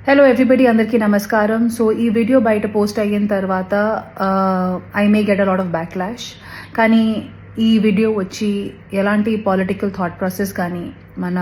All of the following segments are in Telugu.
హలో ఎవ్రీబడి, అందరికీ నమస్కారం. సో ఈ వీడియో బయట పోస్ట్ అయిన తర్వాత I may get a lot of backlash. కానీ ఈ వీడియో వచ్చి ఎలాంటి పొలిటికల్ థాట్ ప్రాసెస్ కానీ మన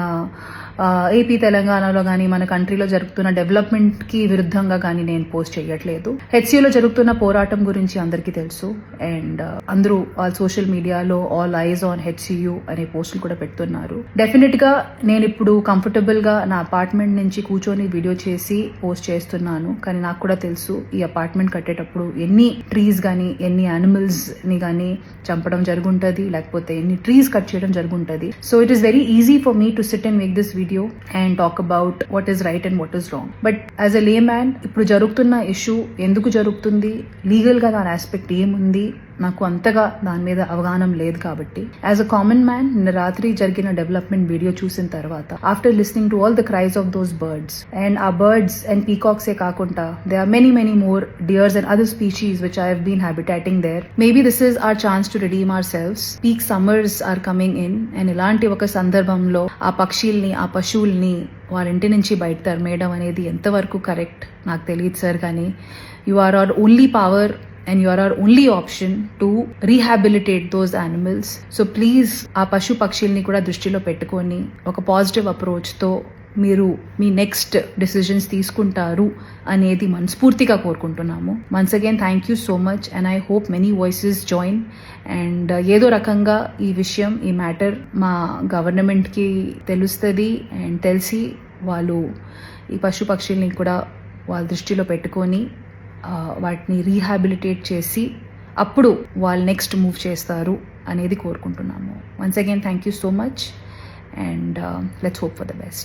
ఏపీ తెలంగాణలో కానీ మన కంట్రీలో జరుగుతున్న డెవలప్మెంట్కి విరుద్ధంగా కానీ నేను పోస్ట్ చేయట్లేదు. హెచ్సియూలో జరుగుతున్న పోరాటం గురించి అందరికీ తెలుసు. అండ్ అందరూ ఆల్ సోషల్ మీడియాలో ఆల్ ఐజ్ ఆన్ హెచ్సియూ అనే పోస్టులు కూడా పెడుతున్నారు. డెఫినెట్గా నేను ఇప్పుడు కంఫర్టబుల్గా నా అపార్ట్మెంట్ నుంచి కూర్చొని వీడియో చేసి పోస్ట్ చేస్తున్నాను. కానీ నాకు కూడా తెలుసు ఈ అపార్ట్మెంట్ కట్టేటప్పుడు ఎన్ని ట్రీస్ కానీ ఎన్ని యానిమల్స్ని కానీ చంపడం జరుగుంటుంది, లేకపోతే ఎన్ని ట్రీస్ కట్ చేయడం జరుగుంటుంది. So it is very easy for me to sit and make this video and talk about what is right and what is wrong. But as a layman ఇప్పుడు జరుగుతున్న ఇష్యూ ఎందుకు జరుగుతుంది, లీగల్గా దాని ఆస్పెక్ట్ ఏముంది, నాకు అంతగా దాని మీద అవగాహన లేదు. కాబట్టి యాజ్ అ కామన్ మ్యాన్ నిన్న రాత్రి జరిగిన డెవలప్మెంట్ వీడియో చూసిన తర్వాత after listening to all the cries of those birds and ఆ బర్డ్స్ అండ్ పీకాక్సే కాకుండా they are many more deers and other species which I have been habitating there. Maybe this is our chance to redeem ourselves. Peak summers are coming in and ఇలాంటి ఒక సందర్భంలో ఆ పక్షుల్ని ఆ పశువుల్ని వాళ్ళ ఇంటి నుంచి బయట తరిమేయడం అనేది ఎంతవరకు కరెక్ట్ నాకు తెలియదు సార్. కానీ you are our only power and you are our only option to rehabilitate those animals. So please ఆ పశు పక్షుల్ని కూడా దృష్టిలో పెట్టుకొని ఒక పాజిటివ్ అప్రోచ్తో మీరు మీ నెక్స్ట్ డెసిజన్స్ తీసుకుంటారు అనేది మనస్ఫూర్తిగా కోరుకుంటున్నాము. Once again thank you so much and I hope many voices join and ఏదో రకంగా ఈ విషయం ఈ మ్యాటర్ మా గవర్నమెంట్కి తెలుస్తుంది అండ్ తెలిసి వాళ్ళు ఈ పశు పక్షుల్ని కూడా వాళ్ళ దృష్టిలో పెట్టుకొని వాటిని రీహాబిలిటేట్ చేసి అప్పుడు వాళ్ళు నెక్స్ట్ మూవ్ చేస్తారు అనేది కోరుకుంటున్నాము. Once again thank you so much and let's hope for the best.